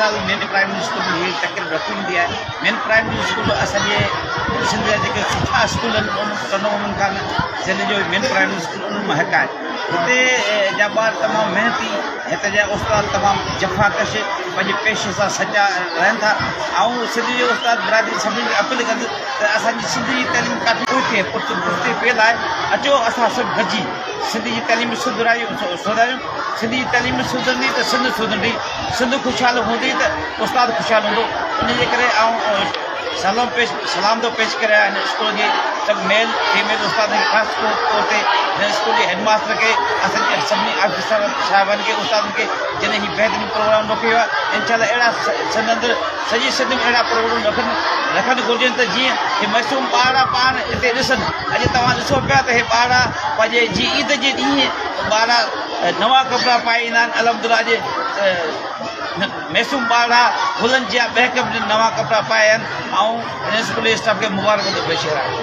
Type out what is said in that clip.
साल main primary school में ये तकरीब रखी है। मेन प्राइमरी स्कूल असांजे सिंध जा जेके सुठा स्कूल आहिनि उन्हनि खां सिंध जो मेन प्राइमरी स्कूल उन्हनि मां हिकु आहे। हिते जा ॿार तमामु महिनती, हिते जा उस्ताद तमामु जफ़ाकश पंहिंजे पेशे सां सचा रहनि था। ऐं सिंध जो उस्ताद बिरादरी सभिनी खे अपील कंदुसि त असांजी सिंध जी तइलीम काफ़ी पुठिते पियल आहे। अचो असां सभु गॾिजी सिंध जी तइलीम सुधारियूं। सिंध जी तइलीम सुधरंदी त सिंध सुधरंदी, सिंध ख़ुशहाल हूंदी त उस्ताद ख़ुशहाल हूंदो। इन जे करे सलाम थो पेश करे हिन स्कूल जे सभु मेल फीमेल उस्ताद खे ख़ासि तौर ते हिन स्कूल जे हेडमास्टर खे, असांजे सभिनी ऑफिसर साहिबनि खे, उस्तादनि खे जॾहिं हीउ बहितरीनु प्रोग्राम रखियो आहे। इनशाला अहिड़ा सिंध अंदरि सॼी सिंध में अहिड़ा प्रोग्राम रखणु घुरिजनि त जीअं हे मासूम ॿार पाण हिते ॾिसनि। अॼु तव्हां ॾिसो पिया त हे ॿार पंहिंजे जी ईद जे ॾींहुं ॿार नवां कपिड़ा पाए ईंदा आहिनि। अलहमदुल्ला अॼु मासूम ॿार गुलनि जा ॿिया नवां कपिड़ा पाया आहिनि ऐं हिन स्कूल जे स्टाफ खे मुबारक थो पेश करायो।